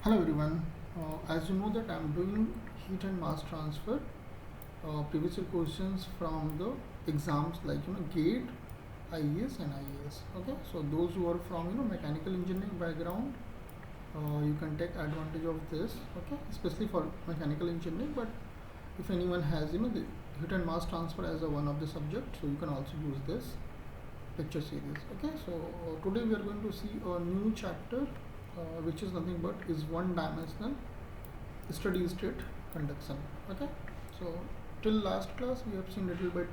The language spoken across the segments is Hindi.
Hello everyone. As you know that I'm doing heat and mass transfer. Previous questions from the exams like GATE, IES and IAS. Okay, so those who are from mechanical engineering background, you can take advantage of this. Okay, especially for mechanical engineering. But if anyone has the heat and mass transfer as a one of the subject, so you can also use this lecture series. Okay, so today we are going to see a new chapter, which is nothing but is one dimensional steady state conduction. Okay, so till last class we have seen little bit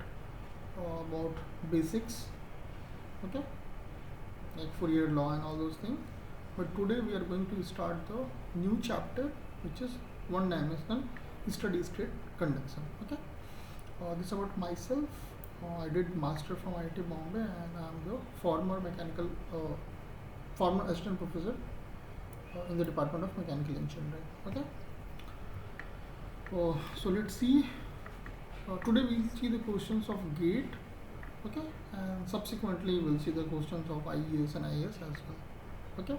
about basics. Okay, like Fourier law and all those things. But today we are going to start the new chapter, which is one dimensional steady state conduction. Okay, this is about myself. I did master from IIT Bombay, and I am the former assistant professor in the Department of Mechanical Engineering. Okay. So let's see. Today we'll see the questions of GATE. Okay, and subsequently we'll see the questions of IES and IAS as well. Okay.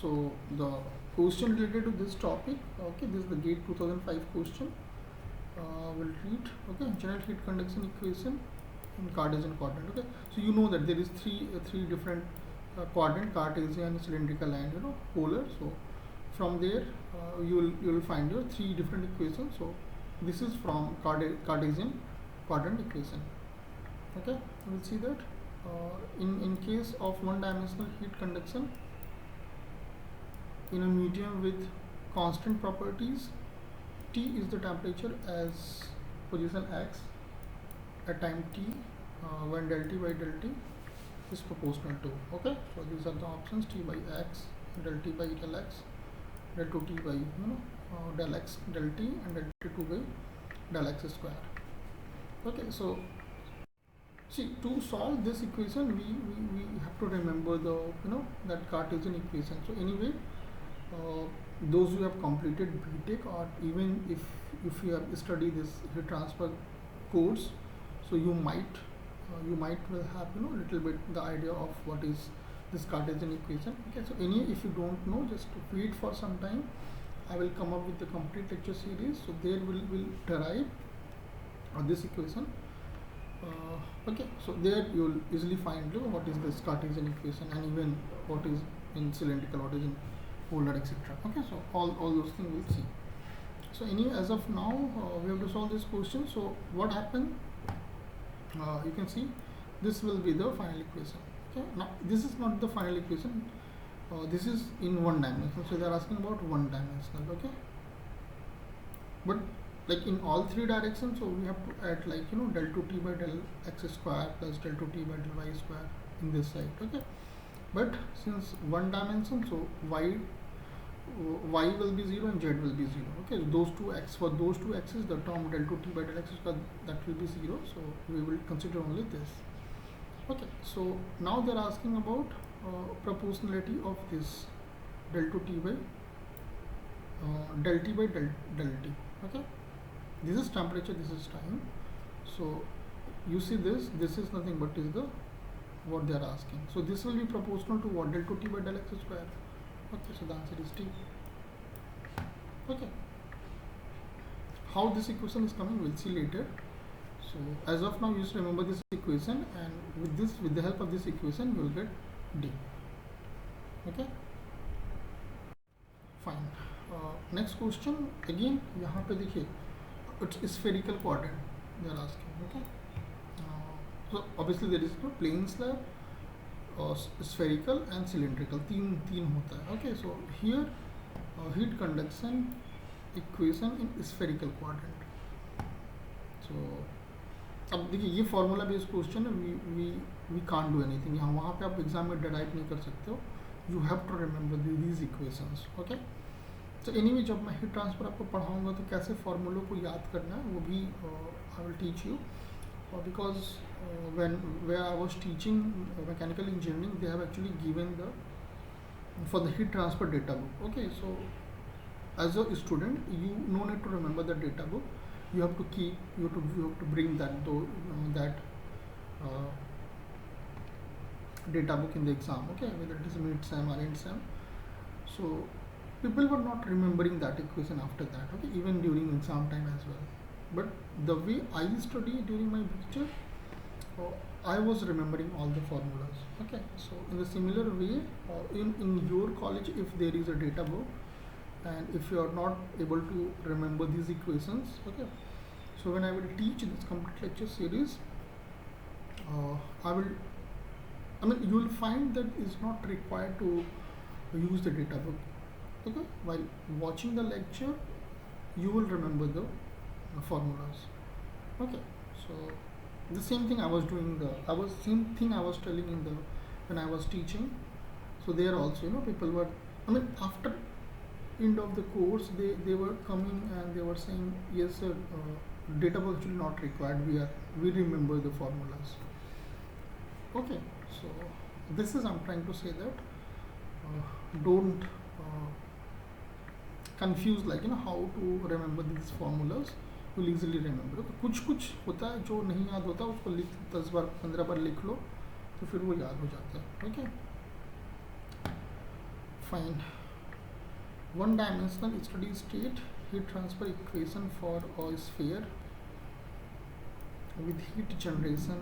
So the question related to this topic. Okay, this is the GATE 2005 question. We'll read. Okay, general heat conduction equation in Cartesian coordinate. Okay, so you know that there is three different quadrant: Cartesian, cylindrical, and polar. So from there you will find your three different equations. So this is from Cartesian quadrant equation. Okay, we'll see that in case of one dimensional heat conduction in a medium with constant properties, T is the temperature as position x at time t when del T by del T is proportional to. Okay, so these are the options: T by x, del T by del x, del 2T by del x del T, and del T2 by del x square. Okay, so see, to solve this equation we have to remember the that Cartesian equation. So anyway, those who have completed BTech, or even if you have studied this heat transfer course, so you might will have little bit the idea of what is this Cartesian equation. Okay, so if you don't know, just wait for some time. I will come up with the complete lecture series, so there will derive this equation. Okay, so there you will easily find what is this Cartesian equation, and even what is in cylindrical, what is in polar, etc. Okay, so all those things we'll see. So as of now we have to solve this question. So what happened, you can see this will be the final equation. Okay, now this is not the final equation, this is in one dimension, so they are asking about one dimensional. Okay, but like in all three directions, so we have to add like del 2T by del x square plus del 2T by del y square in this side. Okay, but since one dimension, so y will be 0 and z will be 0. Okay, so those two x's, the term del 2T by del x square, that will be 0, so we will consider only this. Okay, so now they are asking about proportionality of this del 2T by del T by del T. Okay, this is temperature, this is time. So you see this is nothing but is the what they are asking. So this will be proportional to what? Del 2T by del x square. Okay, so the answer is T. Okay, how this equation is coming we'll see later. So as of now, you just remember this equation, and with the help of this equation you will get D. Okay, fine. Next question again, यहाँ पे देखिए, it's spherical quadrant they are asking. Okay, so obviously there is no plane slab, spherical and cylindrical, तीन होता है. Okay, so here heat conduction equation in spherical quadrant. So अब देखिए ये फॉर्मूला बेस्ड क्वेश्चन है, वी कांट डू एनीथिंग. यहाँ वहाँ पे आप एग्जाम में डिराइव नहीं कर सकते हो. You have to remember these equations. Okay, तो एनीवे जब मैं हीट ट्रांसफर आपको पढ़ाऊँगा तो कैसे फॉर्मूलों को याद करना है वो भी I will teach you, because when I was teaching mechanical engineering, they have actually given for the heat transfer data book. Okay, so as a student you no need to remember the data book. You have to bring that data book in the exam. Okay, whether it is mid sem or end sem, So people were not remembering that equation after that, okay, even during exam time as well. But the way I study during my lecture, uh, I was remembering all the formulas. Okay, so in the similar way, in your college, if there is a data book and if you are not able to remember these equations, okay, so when I will teach this complete lecture series, I will, I mean, you will find that it's not required to use the data book. Okay, while watching the lecture, you will remember the formulas. Okay, so the same thing I was doing. Same thing I was telling in the when I was teaching. So there also, people were. I mean, after end of the course, they were coming and they were saying, yes, sir, data book actually not required. We remember the formulas. Okay, so this is I'm trying to say that don't confuse like how to remember these formulas. You'll easily remember. तो कुछ होता है जो नहीं याद होता, उसको लिख 10 बार 15 बार लिख लो तो फिर वो याद हो जाता है. Okay fine. One dimensional steady state heat transfer equation for a sphere with heat generation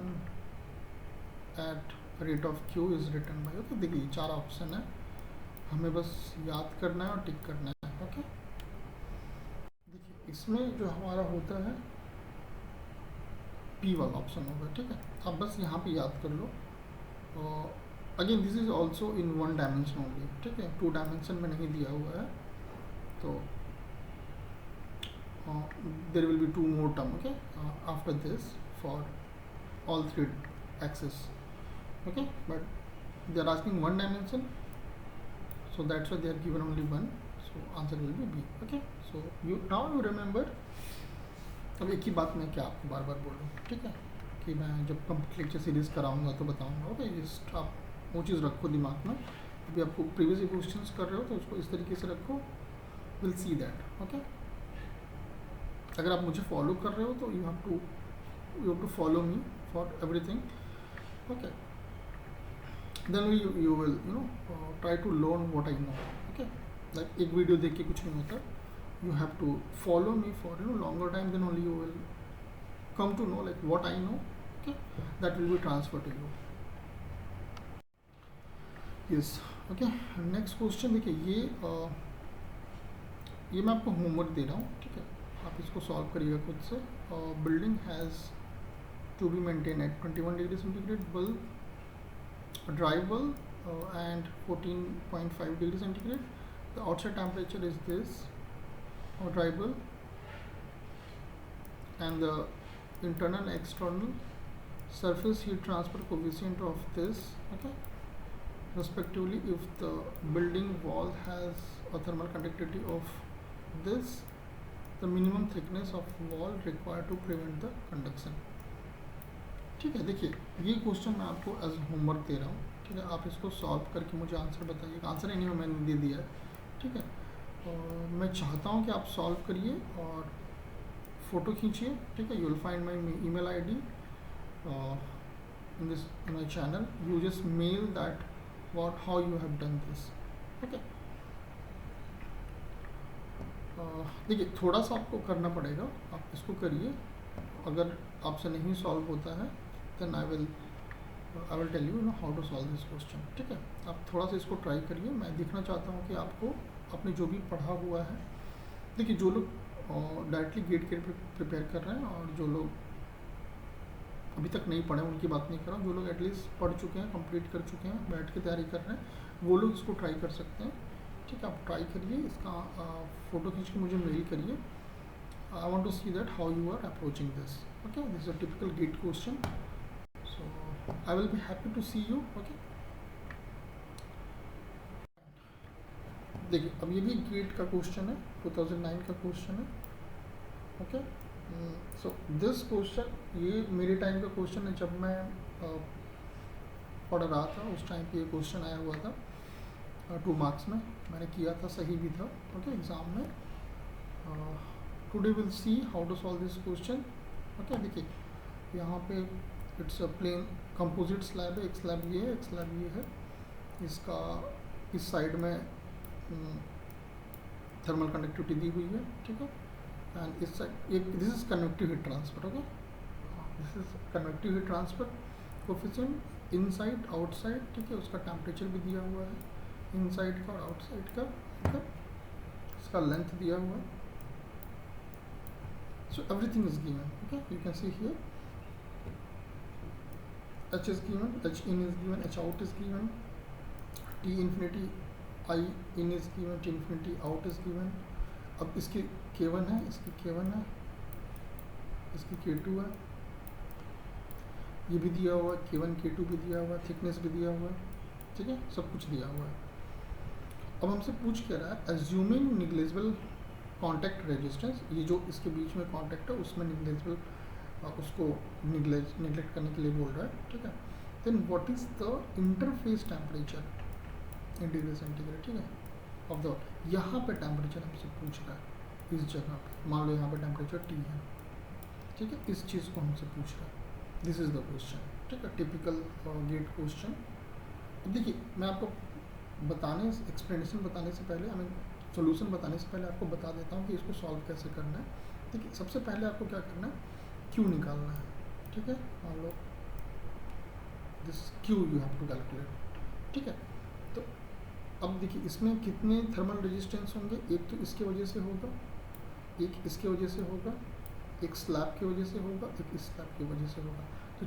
at rate of q is written by. Okay देखिए 4 ऑप्शन है, हमें बस याद करना है और टिक करना है. ओके देखिए इसमें जो हमारा होता है पी वाला ऑप्शन होगा. ठीक है, आप बस यहाँ पे याद कर लो. Again this is also in 1 dimension only. ठीक है, 2 डायमेंशन में नहीं दिया हुआ है, तो there will be 2 more term, okay, after this for all 3 axes. Okay, but they are asking 1 dimension, so that's why they are given only 1, so answer will be B. Okay, so you now you remember. अब एक ही बात मैं क्या आपको बार बार बोलूँ, ठीक है, कि मैं जब कंप्लीट लेक्चर सीरीज कराऊंगा तो बताऊंगा. ओके, जस्ट आप वो चीज़ रखो दिमाग में. अभी आपको प्रीवियस क्वेश्चंस कर रहे हो तो उसको इस तरीके से रखो. Will see that. ओके, अगर आप मुझे फॉलो कर रहे हो तो you have to follow me for everything. Okay, then you will try to learn what I know. Okay, like एक वीडियो देख के कुछ नहीं होता. You have to follow me for longer time, then only you will come to know like what I know. Okay, that will be transferred to you. Yes. Okay, next question देखिए, ये मैं आपको होमवर्क दे रहा हूँ. ठीक है, आप इसको सॉल्व करिएगा खुद से. Building has to be maintain at 21 degree centigrade, bulb dry bulb and 14.5 degree centigrade. The outside temperature is this, or dry bulb, and the internal external surface heat transfer coefficient of this, okay, respectively, if the building wall has a thermal conductivity of this, the minimum thickness of wall required to prevent the conduction. ठीक है, देखिए ये क्वेश्चन मैं आपको एज होमवर्क दे रहा हूँ. ठीक है, आप इसको सॉल्व करके मुझे आंसर बताइएगा. आंसर नहीं है, मैंने दे दिया है. ठीक है, और मैं चाहता हूँ कि आप सॉल्व करिए और फ़ोटो खींचिए. ठीक है, you will find my email ID in my channel. You just mail that how you have done this. Okay, देखिए थोड़ा सा आपको करना पड़ेगा, आप इसको करिए. अगर आपसे नहीं सॉल्व होता है then I will tell you how to solve this question. ठीक है, आप थोड़ा सा इसको ट्राई करिए. मैं देखना चाहता हूँ कि आपको आपने जो भी पढ़ा हुआ है, देखिए जो लोग डायरेक्टली गेट के प्रिपेयर कर रहे हैं और जो लोग अभी तक नहीं पढ़े उनकी बात नहीं कर रहा हूँ. जो लोग एटलीस्ट पढ़ चुके हैं, कंप्लीट कर चुके हैं, बैठ के तैयारी कर रहे हैं, वो लोग इसको ट्राई कर सकते हैं. ठीक है, आप ट्राई करिए, इसका फ़ोटो खींच के मुझे मेल करिए. I want to see that how you are approaching this. Okay, this is a typical GATE question, so I will be happy to see you. Okay, देखिए अब ये भी गेट का क्वेश्चन है, 2009 का क्वेश्चन है. ओके, सो दिस क्वेश्चन ये मेरे टाइम का क्वेश्चन है. जब मैं पढ़ रहा था उस टाइम पे ये क्वेश्चन आया हुआ था 2 मार्क्स में. मैंने किया था, सही भी था. ओके, एग्ज़ाम में. Today will see how to solve this question. Okay, देखिए यहाँ पे it's a plain composite slab है. एक स्लैब ये है, एक स्लैब ये है. इसका इस साइड में थर्मल कंडक्टिविटी दी हुई है, ठीक है। एंड इस साइड एक this is convective heat transfer, okay, this is convective heat transfer coefficient inside outside, ठीक है। उसका टेम्परेचर भी दिया हुआ है, इनसाइड का और आउटसाइड का, ठीक है। इसका लेंथ दिया हुआ है, so everything is given, okay, you can see here h is given, h in is given, h out is given, t infinity I in is given, t infinity out is given। अब इसकी k1 है, इसकी k1 है, इसकी k2 है, ये भी दिया हुआ है, k1 k2 भी दिया हुआ है, थिकनेस भी दिया हुआ है, ठीक है, सब कुछ दिया हुआ है। अब हमसे पूछ क्या रहा है, एज्यूमिंग निग्लेजिबल कॉन्टैक्ट रेजिस्टेंस, ये जो इसके बीच में कॉन्टैक्ट है उसमें निग्लेजिबल, उसको निगलेक्ट करने के लिए बोल रहा है, ठीक है। Then what is the interface temperature in degree centigrade, ठीक है, ऑफ द, यहाँ पे टेम्परेचर हमसे पूछ रहा है, इस जगह पे मान लो यहाँ पे टेम्परेचर T है, ठीक है, इस चीज़ को हमसे पूछ रहा है, दिस इज द क्वेश्चन, ठीक है, टिपिकल गेट क्वेश्चन। अब देखिए मैं आपको बताने, एक्सप्लेनेशन बताने से पहले, हमें सॉल्यूशन बताने से पहले आपको बता देता हूँ कि इसको सॉल्व कैसे करना है। देखिए सबसे पहले आपको क्या करना है, Q निकालना है, ठीक है, मान लो this Q you have to calculate, ठीक है। तो अब देखिए इसमें कितने थर्मल रेजिस्टेंस होंगे, एक तो इसके वजह से होगा, एक इसके वजह से होगा, एक स्लैब की वजह से होगा, एक इस स्लैब की वजह से होगा, तो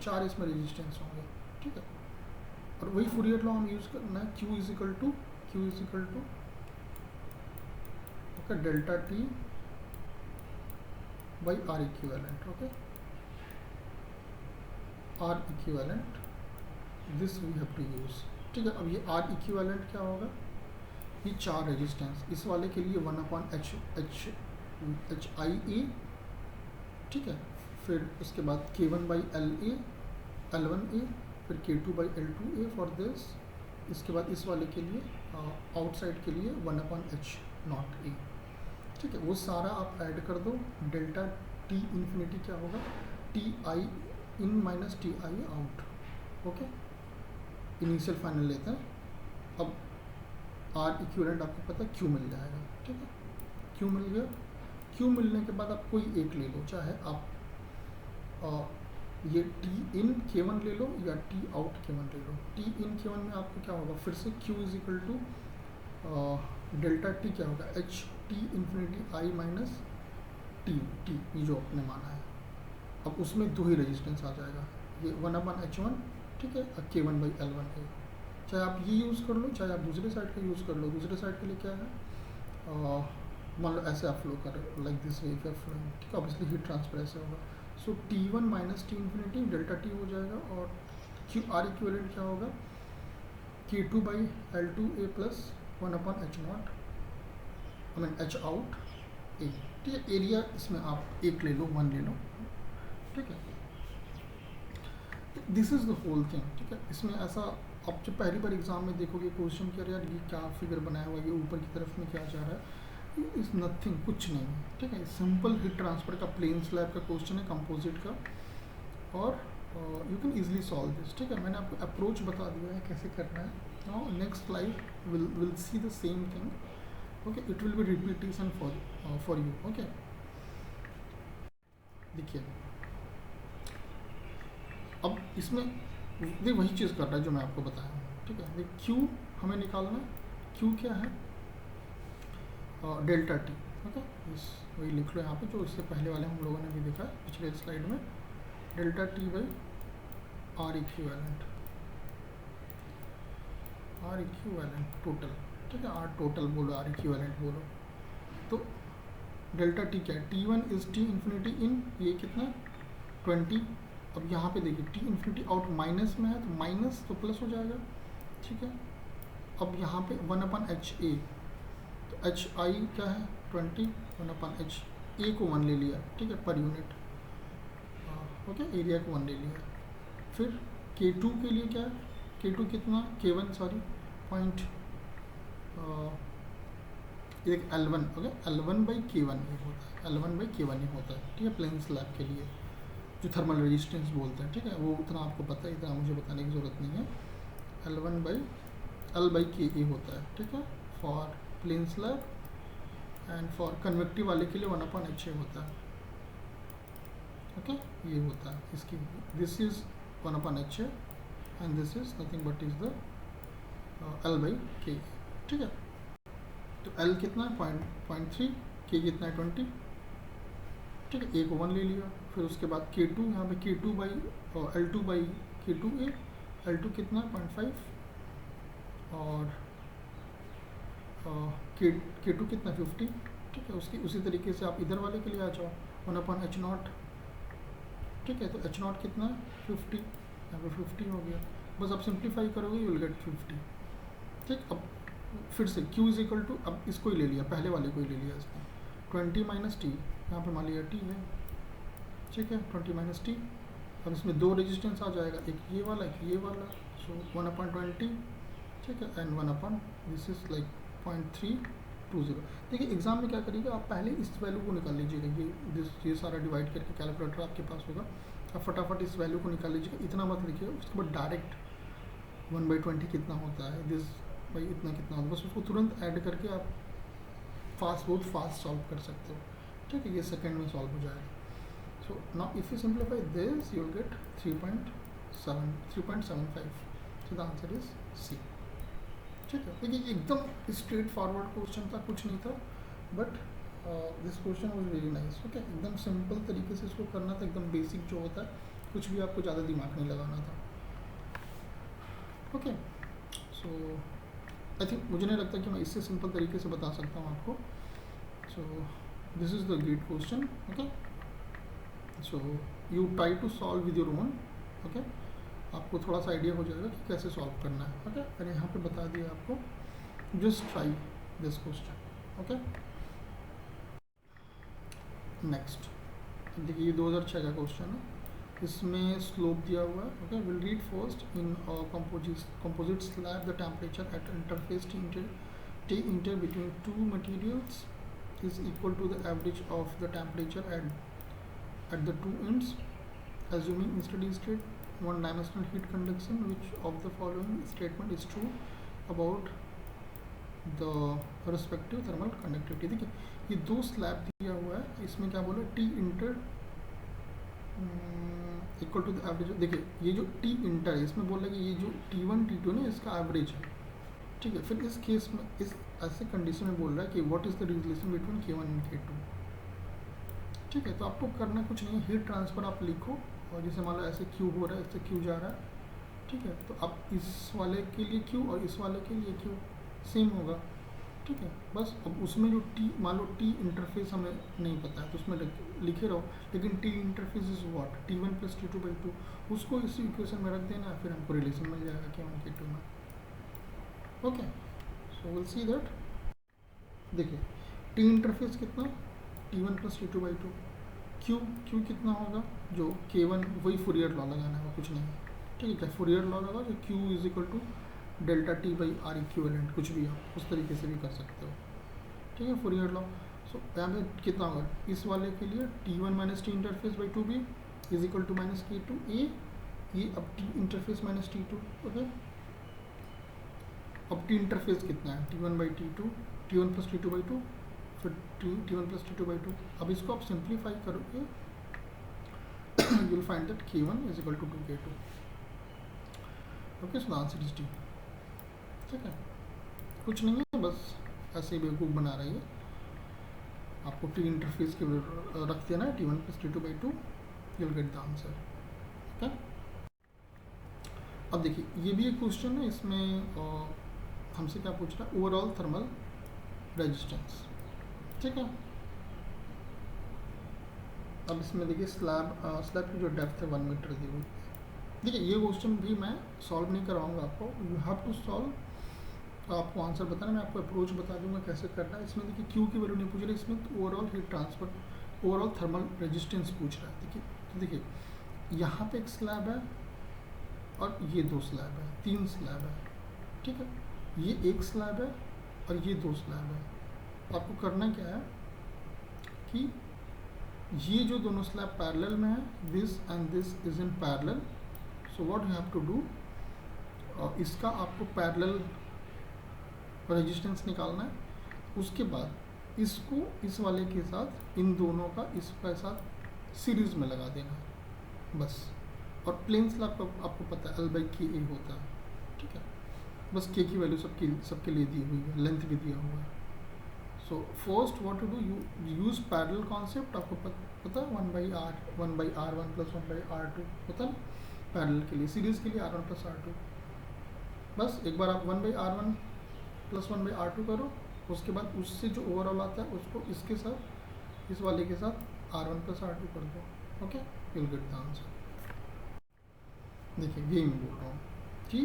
चार इसमें रेजिस्टेंस होंगे, ठीक है। और वही फूरियर लॉ हम यूज़ करना है, Q is equal to okay delta T by R equivalent, okay, R equivalent this we have to use, ठीक है। अब ये R इक्विवेलेंट क्या होगा, ये चार रेजिस्टेंस, इस वाले के लिए 1/HIA, ठीक है, फिर उसके बाद K1 बाई L1A, फिर K2 by L2A for this, इसके बाद इस वाले के लिए आउटसाइड के लिए 1/H0A, ठीक है। वो सारा आप ऐड कर दो, डेल्टा T इन्फिनिटी क्या होगा, TI in minus TI out, okay, initial final लेते हैं। अब R इक्विवेलेंट आपको पता है Q मिल जाएगा, ठीक है, Q मिल गया। Q मिलने के बाद आप कोई एक ले लो, चाहे आप ये T इन K1 ले लो या T आउट K1 ले लो। T इन K1 में आपको क्या होगा, फिर से Q is equal to delta T क्या होगा, H T infinity I minus T ये जो आपने माना है। अब उसमें दो ही रेजिस्टेंस आ जाएगा, ये 1/H1, ठीक है, और K1 बाई L1A। चाहे आप ये यूज़ कर लो, चाहे आप दूसरे साइड का यूज़ कर लो। दूसरे साइड के लिए क्या है, मान लो ऐसे आप फ्लो कर रहे हो, like this way if flowing, ठीक है, ऑब्वियसली हीट ट्रांसफर ऐसे होगा। So T1 minus T infinity delta T हो जाएगा, और R इक्विवेलेंट क्या होगा, K2 by L2A plus 1/H0 I mean H out A, ठीक है। एरिया इसमें आप एक ले लो, 1 ले लो, ठीक है। This is the whole thing, ठीक है। इसमें ऐसा आप जब पहली बार एग्जाम में देखोगे क्वेश्चन क्या यार ये क्या फिगर बनाया हुआ है, ये ऊपर की तरफ में क्या जा रहा है, इज़ नथिंग, कुछ नहीं है, ठीक है। सिंपल हीट ट्रांसफर का प्लेन स्लैब का क्वेश्चन है, कंपोजिट का, और you can easily solve this, ठीक है। मैंने आपको अप्रोच बता दिया है कैसे करना है। Now next slide will see the same thing, okay, it will be repetition for you, okay. देखिए अब इसमें ये वही चीज़ कर रहा है जो मैं आपको बताया हूँ, ठीक है। देख Q हमें निकालना है, Q क्या है, डेल्टा T, ओके, इस वही लिख लो यहाँ पे जो इससे पहले वाले हम लोगों ने भी देखा पिछले स्लाइड में, delta T by R equivalent total, ठीक है, R टोटल बोलो, R इक्विवेलेंट बोलो। तो डेल्टा T क्या है, T1 इज T इन्फिनिटी इन, ये कितना 20। अब यहाँ पे देखिए T इन्फिनिटी आउट माइनस में है, तो माइनस तो प्लस हो जाएगा, ठीक है। अब यहाँ पे 1/HA, तो HI क्या है 20, 1/HA को 1 ले लिया, ठीक है, पर यूनिट, ओके, एरिया को 1 ले लिया। फिर K2 के लिए क्या है, K2 कितना, K1 सॉरी पॉइंट, एक L1, okay, L1 by K1 ये होता है, L1 बाई K1 ये होता है, ठीक है, प्लेन स्लैब के लिए जो थर्मल रेजिस्टेंस बोलते हैं, ठीक है, वो उतना आपको पता है, इतना मुझे बताने की ज़रूरत नहीं है। L1 by L by K होता है, ठीक है। For plain slab, and for convective वाले के लिए 1/HA होता है। ओके, ये होता है इसकी, this is 1/HA and this is nothing but is the L/K। ठीक है, तो L कितना है 0.3, K कितना है 20। ठीक है, A को 1 ले लिया, फिर उसके बाद K2, यहाँ पे K2 by L2 by K2A, L2 कितना है 0.5, और K2 कितना 50। ठीक है, उसकी उसी तरीके से आप इधर वाले के लिए आ जाओ 1/H0। ठीक है, तो H0 कितना है 50, यहाँ पे 50 हो गया, बस आप सिंप्लीफाई करोगे यू विल गेट 50। ठीक, अब फिर से Q इज इक्वल टू, अब इसको ही ले लिया, पहले वाले को ही ले लिया इसमें, 20 माइनस टी, यहाँ पे मान लिया T है। ठीक है, 20 माइनस टी, अब इसमें दो रेजिस्टेंस आ जाएगा, एक ये वाला एक ये वाला, सो 1/20। ठीक है, एंड 1 दिस इज लाइक 0.320। देखिए एग्जाम में क्या करिएगा, आप पहले इस वैल्यू को निकाल लीजिएगा, ये सारा डिवाइड करके कैलकुलेटर आपके पास होगा, आप फटाफट इस वैल्यू को निकाल लीजिएगा, इतना मत लिखिए, उसके बाद डायरेक्ट 1/20 कितना होता है, दिस भाई इतना कितना होता है, बस उसको तुरंत ऐड करके आप बहुत फास्ट सॉल्व कर सकते हो। ठीक है, ये सेकंड में सॉल्व हो जाएगा। So now if you simplify this you will get 3.75, so the answer is C. ठीक है, देखिए एकदम स्ट्रेट फॉरवर्ड क्वेश्चन था, कुछ नहीं था, but this question was very nice. Okay, एकदम सिंपल तरीके से इसको करना था, एकदम बेसिक जो होता है, कुछ भी आपको ज़्यादा दिमाग नहीं लगाना था। ओके, सो आई थिंक, मुझे नहीं लगता कि मैं इससे सिंपल तरीके से बता सकता हूँ आपको। So this is the great question. Okay, so you try to solve with your own. Okay, आपको थोड़ा सा आइडिया हो जाएगा कि कैसे सॉल्व करना है। ओके, मैंने यहाँ पे बता दिया आपको, just try this question. Okay, next देखिए, ये 2006 का क्वेश्चन है, इसमें स्लोप दिया हुआ है। Okay, will read first in composite slab the temperature at interface T inter between two materials is equal to the average of the temperature at the two ends, assuming in steady state one dimensional heat conduction, which of the following statement is true about the respective thermal conductivity। देखिए ये दो स्लैब दिया हुआ है, इसमें क्या बोला, T inter equal to the average. देखिए ये जो T इंटर है, इसमें बोल रहा है कि ये जो T1 T2 ना, इसका एवरेज है। ठीक है, फिर इस केस में, इस ऐसे कंडीशन में बोल रहा है कि what is the relation between K1 and K2। ठीक है, तो आपको करना कुछ नहीं, हीट ट्रांसफर आप लिखो, और जैसे मान लो ऐसे Q हो रहा है, इससे Q जा रहा है। ठीक है, तो आप इस वाले के लिए Q और इस वाले के लिए Q सेम होगा। ठीक है, बस अब उसमें जो T, मान लो T इंटरफेस हमें नहीं पता है, तो उसमें लिखे रहो, लेकिन T interface is what, T1 + T2/2, उसको इसी इक्वेशन में रख देना, फिर हमको रिलेशन मिल जाएगा K1 K2 में। Okay, so will see that. देखिए T इंटरफेस कितना, T1 + T2/2, Q कितना होगा, जो K1, वही फुरियर लॉ लगाना है, कुछ नहीं है। ठीक है, फुरियर लॉ लगा, जो Q = डेल्टा T/R इक्विवेलेंट, कुछ भी आप उस तरीके से भी कर सकते हो। ठीक है, फुरियर लॉ। सो यहाँ पे कितना होगा, इस वाले के लिए T1 - T इंटरफेस/2B = -K2A, ये अब T इंटरफेस - T2। ओके, अब T इंटरफेस कितना है, T1/T2, T1 + T2/2, फिर T1 + T2/2। अब इसको आप सिंप्लीफाई करोगे, you will find that K1 = 2K2। Okay, so the answer is D। ठीक है, कुछ नहीं है, बस ऐसे ही बेवकूफ़ बना रही है आपको। T इंटरफेस के रख देना है, T1 + T2/2, you will get the answer. Okay, अब देखिए ये भी एक क्वेश्चन है, इसमें हमसे क्या पूछ रहा है, ओवरऑल थर्मल रेजिस्टेंस। ठीक है, अब इसमें देखिए स्लैब की जो डेप्थ है 1 मीटर दी हुई। देखिए ये क्वेश्चन भी मैं सॉल्व नहीं करवाऊंगा आपको, यू हैव टू सॉल्व, आपको आंसर बताना, मैं आपको अप्रोच बता दूंगा कैसे करना है। इसमें देखिए Q की वैल्यू नहीं पूछ रही, इसमें overall heat transfer, overall thermal resistance पूछ रहा है। देखिए, तो देखिए यहाँ पे एक स्लैब है और ये दो स्लैब है, 3 स्लैब है। ठीक है, ये एक स्लैब है और ये 2 स्लैब है। तो आपको करना क्या है कि ये जो दोनों स्लैब पैरेलल में है, this and this is in parallel, so what you have to do, इसका आपको पैरेलल रेजिस्टेंस निकालना है। उसके बाद इसको इस वाले के साथ, इन दोनों का इसके साथ सीरीज में लगा देना है बस। और प्लेन स्लैब आपको पता है L/Ka होता है, ठीक है। बस के की वैल्यू सबके लिए दी हुई है, लेंथ भी दिया हुआ है। So first what to do, you use parallel concept. आपको पता है 1/R1 + 1/R2 होता है पैरेलल के लिए। सीरीज के लिए R1 + R2। बस एक बार आप 1/R1 + 1/R2 करो, उसके बाद उससे जो ओवरऑल आता है उसको इसके साथ, इस वाले के साथ R1 + R2 कर दो। Okay, you will get the answer. देखिए ये मैं बोल रहा हूँ कि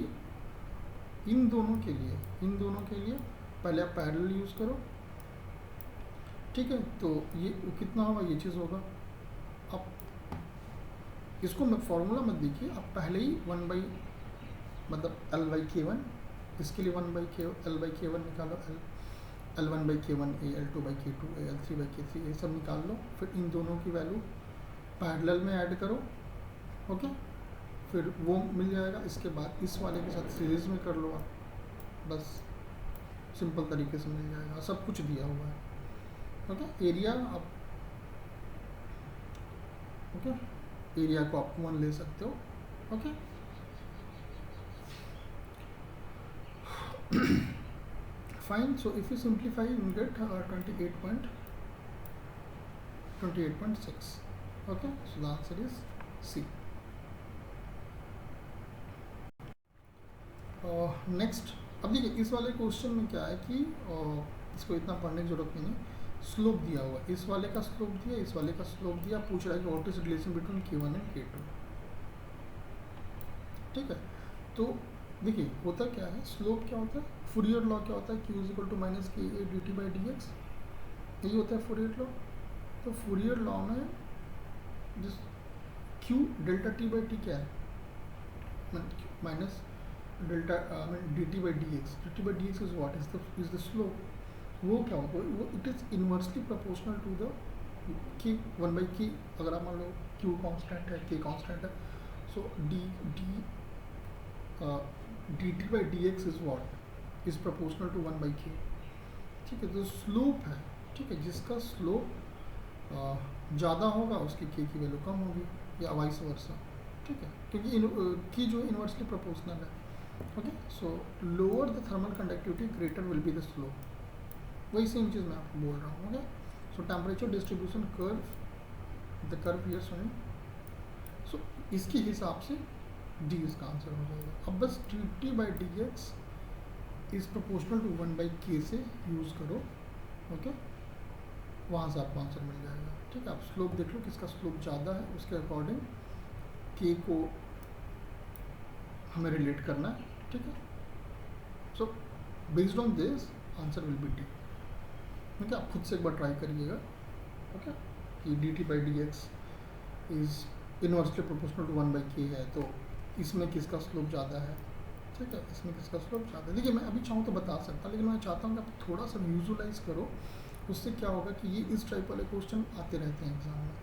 इन दोनों के लिए पहले आप पैरेलल यूज़ करो, ठीक है। तो ये कितना होगा, ये चीज़ होगा। अब इसको मैं फॉर्मूला मत देखिए, आप पहले ही मतलब L/K1, इसके लिए L/K1 निकालो, L1/K1A, L2/K2A, L3/K3, ये सब निकाल लो। फिर इन दोनों की वैल्यू पैरेलल में ऐड करो, ओके। फिर वो मिल जाएगा। इसके बाद इस वाले के साथ सीरीज में कर लो आप, बस सिंपल तरीके से मिल जाएगा। सब कुछ दिया हुआ है, ओके। एरिया आप, ओके, एरिया को आप 1 ले सकते हो, okay. Fine. So if you simplify you get 28.6, okay. So the answer is C. Next, अब देखिए इस वाले क्वेश्चन में क्या है कि इसको इतना पढ़ने की जरूरत नहीं है। स्लोप दिया हुआ, इस वाले का स्लोप दिया, इस वाले का स्लोप दिया, पूछ रहा है कि what is relation between K1 and K2, ठीक है। तो देखिए होता क्या है, स्लोप क्या होता है, फूरियर लॉ क्या होता है, Q = -KA dt/dx, यही होता है फूरियर लॉ। तो फूरियर लॉ में जिस Q Δt/t क्या है, minus delta dt/dx, dt/dx is what is the slope. वो क्या होगा, वो it is inversely proportional to the K 1/K। अगर आप मान लो Q कांस्टेंट है, K कांस्टेंट है, so dt/dx is what is proportional to 1/K, ठीक है। तो स्लोप है, ठीक है, जिसका स्लोप ज़्यादा होगा उसकी K की वैल्यू कम होगी, या वाइस वर्सा, ठीक है, क्योंकि की जो इन्वर्सली प्रोपोर्शनल है, okay. So lower the thermal conductivity greater will be the slope. वही सेम चीज़ मैं आपको बोल रहा हूँ, okay. So temperature distribution curve, the curve here showing, so इसके हिसाब से डी इसका आंसर हो जाएगा। अब बस dt/dx is proportional to 1/K से यूज़ करो, ओके, वहाँ से आपको आंसर मिल जाएगा, ठीक है। आप स्लोप देख लो, किसका स्लोप ज़्यादा है, उसके अकॉर्डिंग K को हमें रिलेट करना है, ठीक है। So based on this answer will be D, ठीक है। आप खुद से एक बार ट्राई करिएगा, ओके, कि dt/dx is inversely proportional to 1/K है, तो इसमें किसका स्लोप ज़्यादा है, ठीक है, इसमें किसका स्लोप ज़्यादा है। देखिए मैं अभी चाहूँ तो बता सकता, लेकिन मैं चाहता हूँ कि आप थोड़ा सा विजुअलाइज करो। उससे क्या होगा कि ये इस टाइप वाले क्वेश्चन आते रहते हैं एग्ज़ाम में,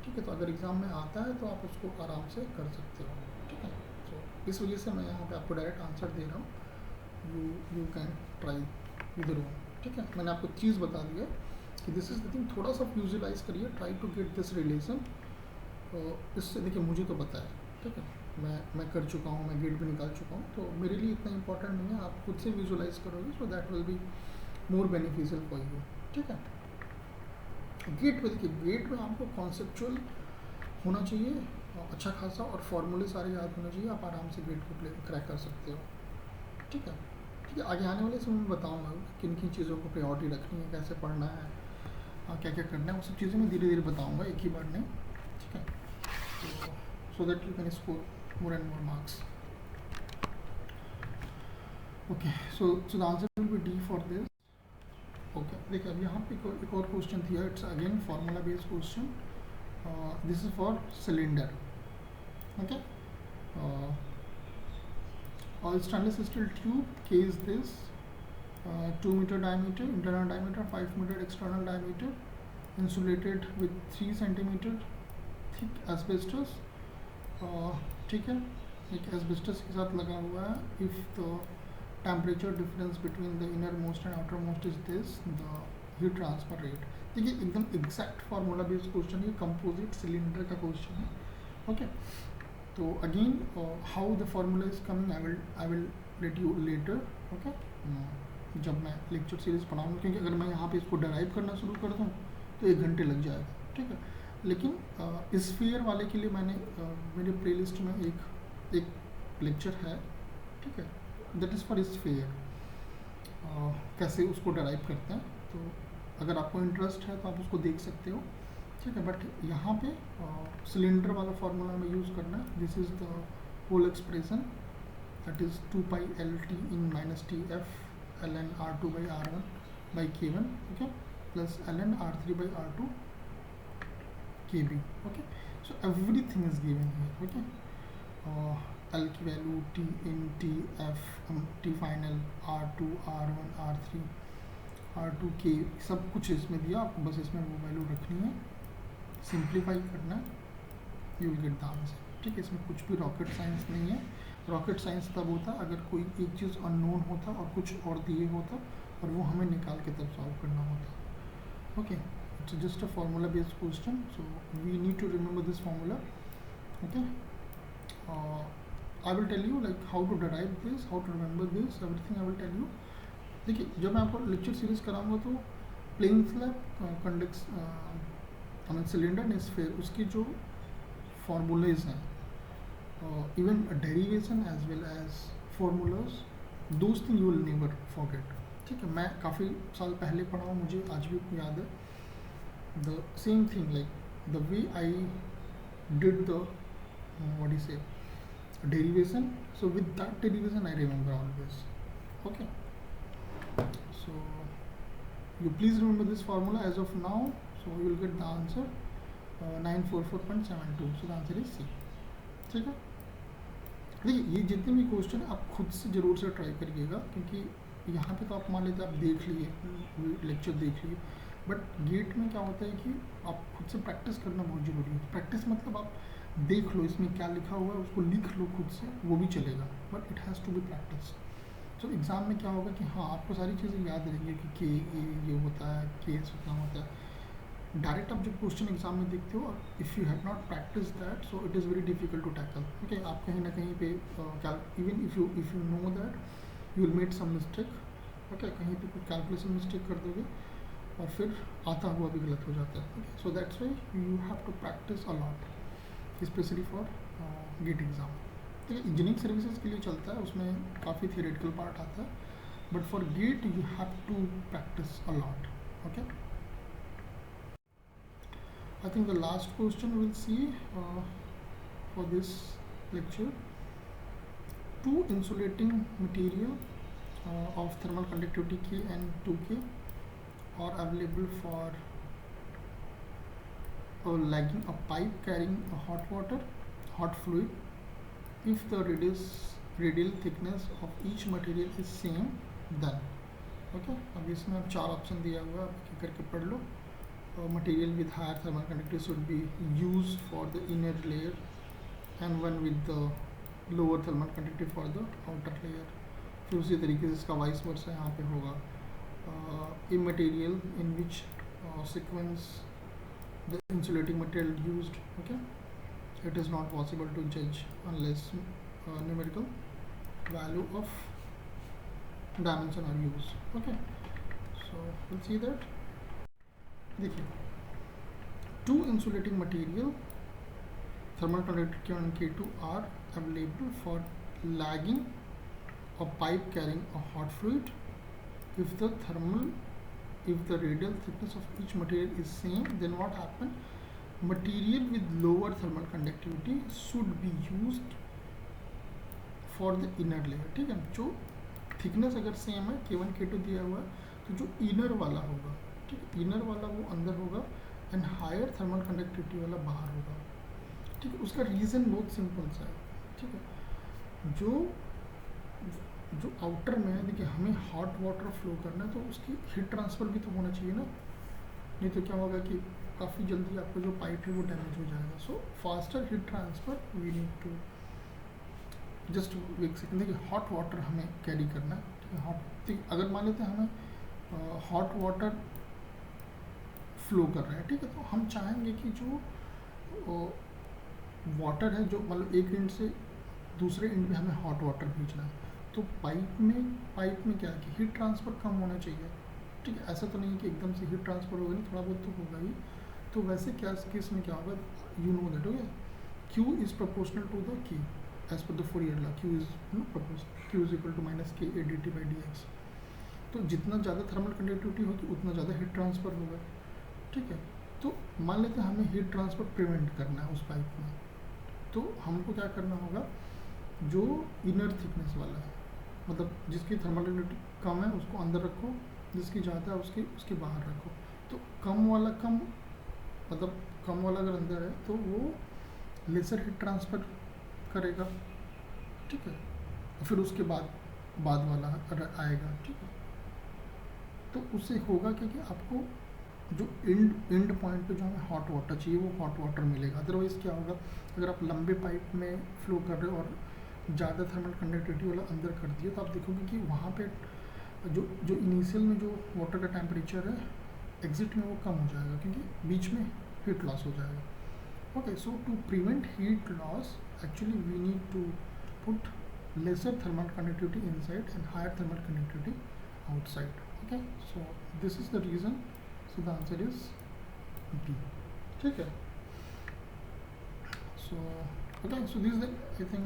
ठीक है। तो अगर एग्ज़ाम में आता है तो आप उसको आराम से कर सकते हो, ठीक है। तो इस वजह से मैं यहाँ पे आपको डायरेक्ट आंसर दे रहा हूँ, यू कैन ट्राई इधर हो, ठीक है। मैंने आपको चीज़ बता दिया कि दिस इज़ द थिंग, थोड़ा सा विजुअलाइज करिए, try to get this relation. इससे देखिए मुझे तो पता है, ठीक है, मैं कर चुका हूँ, मैं गेट भी निकाल चुका हूँ, तो मेरे लिए इतना इंपॉर्टेंट नहीं है। आप खुद से विजुअलाइज करोगे, so that will be more beneficial for you, ठीक है। गेट में देखिए, गेट में आपको कॉन्सेप्चुअल होना चाहिए अच्छा खासा, और फॉर्मूले सारे याद होने चाहिए, आप आराम से गेट को क्रैक कर सकते हो, ठीक है। ठीक है, आगे आने वाले समय में बताऊँगा किन किन चीज़ों को प्रायोरिटी रखनी है, कैसे पढ़ना है, क्या क्या करना है, वो सब चीज़ें मैं धीरे धीरे बताऊँगा, एक ही बार नहीं, ठीक है। तो so that you can score more and more marks, okay. So the answer will be D for this, okay. देखिए अब यहाँ पे एक और क्वेश्चन दिया, it's again formula based question, this is for cylinder, okay. Stainless steel tube, K is this, 2 meter diameter, internal diameter 5 meter, external diameter, insulated with 3 centimeter thick asbestos, ठीक है, एक asbestos के साथ लगा हुआ है। If the temperature difference between the inner most and outer most is this, the heat transfer rate. देखिए एकदम एग्जैक्ट फार्मूला बेस्ड क्वेश्चन है, कंपोजिट सिलेंडर का क्वेश्चन है। ओके, तो again how the formula is coming I will let you later. Okay, जब मैं लेक्चर सीरीज पढ़ाऊँगा, क्योंकि अगर मैं यहाँ पे इसको डराइव करना शुरू कर दूँ तो 1 घंटे लग जाएगा, ठीक है। लेकिन स्फीयर वाले के लिए मैंने मेरे प्लेलिस्ट में एक लेक्चर है, ठीक है, दैट इज़ फॉर स्फीयर, कैसे उसको डराइव करते हैं। तो अगर आपको इंटरेस्ट है तो आप उसको देख सकते हो, ठीक है। बट यहाँ पे सिलेंडर वाला फार्मूला में यूज़ करना, this is the whole expression, that is 2π/LT in -TF ln R2/R1/K1, okay, plus ln R3/R2 KB, okay. So everything is given here, okay. L की value, T in TF, T final, R2, R1, R3, R2K, सब कुछ इसमें दिया, आपको बस इसमें वो वैल्यू रखनी है, सिंप्लीफाई करना है, you will get the answer, ठीक है। इसमें कुछ भी रॉकेट साइंस नहीं है। रॉकेट साइंस तब होता अगर कोई एक चीज़ अननोन होता और कुछ और दिए होता और वो हमें निकाल के तब सॉल्व करना होता। Okay, it's just a formula based question, so we need to remember this formula. Okay, I will tell you like how to derive this, how to remember this, everything I will tell you. देखिए, जब मैं आपको लेक्चर सीरीज कराऊंगा तो plane slab, conducts, cylinder and sphere, उसकी जो फॉर्मूलेज हैं, even a derivation as well as formulas, those things you will never forget, ठीक है। मैं काफ़ी साल पहले पढ़ा हूँ, मुझे आज भी याद है। the same thing like the way I did the what do you say derivation, so with that derivation I remember always, okay. So you please remember this formula as of now, so you will get the answer 944.72, so the answer is C, ठीक है। देखिए, ये जितने भी क्वेश्चन आप खुद से ज़रूर से ट्राई करिएगा, क्योंकि यहाँ पे तो आप मान लेते आप देख लिए, लेक्चर देख लिए, बट गेट में क्या होता है कि आप खुद से प्रैक्टिस करना बहुत ज़रूरी है। प्रैक्टिस मतलब आप देख लो इसमें क्या लिखा हुआ है, उसको लिख लो खुद से, वो भी चलेगा, but it has to be practice. तो एग्ज़ाम में क्या होगा कि हाँ, आपको सारी चीज़ें याद रहेंगी कि के ये होता है, केस उतना होता है। डायरेक्ट आप जब क्वेश्चन एग्जाम में देखते हो, if you have not practice that, so it is very difficult to tackle, okay. आप कहीं ना कहीं पे even if you know that you will make some mistake, okay, कहीं पे कुछ कैलकुलेशन मिस्टेक कर दोगे और फिर आता हुआ भी गलत हो जाता है, okay. So that's why you have to practice a lot, specially for GATE exam. ठीक है, इंजीनियरिंग सर्विसेज के लिए चलता है, उसमें काफ़ी थियोरेटिकल पार्ट आता है, but for GATE you have to practice a lot, okay. I think the last question we'll see for this lecture, two insulating material of thermal conductivity K and 2K are available for lagging a pipe carrying a hot fluid if the radial thickness of each material is same, then okay। अब इसमें अब 4 ऑप्शन दिया हुआ है, आप करके पढ़ लो। Material with higher thermal conductivity should be used for the inner layer and one with the lower thermal conductivity for the outer layer। फिर उसी तरीके से इसका वाइस वर्सा यहाँ पे होगा। A material in which sequence the insulating material used, okay, it is not possible to judge unless numerical value of dimension are used, okay। So we'll see that। देखिए, two insulating material thermal conductivity K1 and K2 are available for lagging a pipe carrying a hot fluid if the radial thickness of each material is same, then what happen, material with lower thermal conductivity should be used for the inner layer। ठीक है, जो थिकनेस अगर सेम है, K1 K2 दिया हुआ है, तो जो इनर वाला होगा, ठीक है, इनर वाला वो अंदर होगा एंड हायर थर्मल कंडक्टिविटी वाला बाहर होगा, ठीक है। उसका रीज़न बहुत सिंपल सा है, ठीक है। जो आउटर में है, देखिए हमें हॉट वाटर फ्लो करना है, तो उसकी हीट ट्रांसफ़र भी तो होना चाहिए ना, नहीं तो क्या होगा कि काफ़ी जल्दी आपका जो पाइप है वो डैमेज हो जाएगा। So faster heat transfer we need to just एक सेकंड देखिए, हॉट वाटर हमें कैरी करना है, ठीक है। हॉट, अगर मान लेते हैं हमें हॉट वाटर फ्लो कर रहा है, ठीक है, तो हम चाहेंगे कि जो वाटर है, जो मतलब एक एंड से दूसरे एंड में हमें हॉट वाटर भेजना है, तो पाइप में क्या है कि हीट ट्रांसफ़र कम होना चाहिए, ठीक है। ऐसा तो नहीं है कि एकदम से हीट ट्रांसफ़र होगा नहीं, थोड़ा बहुत तो होगा ही। तो वैसे क्या केस में क्या होगा, you know that, okay, Q is proportional to the K as per the Fourier law. Q is Q is equal to minus K A dt by dx. तो जितना ज़्यादा थर्मल कंडक्टिविटी होगी उतना ज़्यादा हीट ट्रांसफ़र होगा, ठीक है। तो मान लेते हैं हमें हीट ट्रांसफ़र प्रिवेंट करना है उस पाइप में, तो हमको क्या करना होगा, जो इनर थिकनेस वाला है, मतलब जिसकी थर्मल कंडक्टिविटी कम है उसको अंदर रखो, जिसकी ज़्यादा है उसके बाहर रखो। तो कम वाला अगर अंदर है तो वो लेसर हीट ट्रांसफ़र करेगा, ठीक है। फिर उसके बाद वाला आएगा, ठीक है। तो उससे होगा क्या कि आपको जो एंड पॉइंट पे जो हमें हॉट वाटर चाहिए वो हॉट वाटर मिलेगा। अदरवाइज़ क्या होगा, अगर आप लंबे पाइप में फ्लो कर रहे हो और ज़्यादा थर्मल कंडक्टिविटी वाला अंदर कर दिए, तो आप देखोगे कि वहाँ पे जो इनिशियल में जो वाटर का टेम्परेचर है एग्जिट में वो कम हो जाएगा, क्योंकि बीच में हीट लॉस हो जाएगा। Okay, so to prevent heat loss, actually we need to put lesser thermal conductivity inside and higher thermal conductivity outside. Okay, so this is the reason. So the answer is B. ठीक है. So okay, so this is the, I think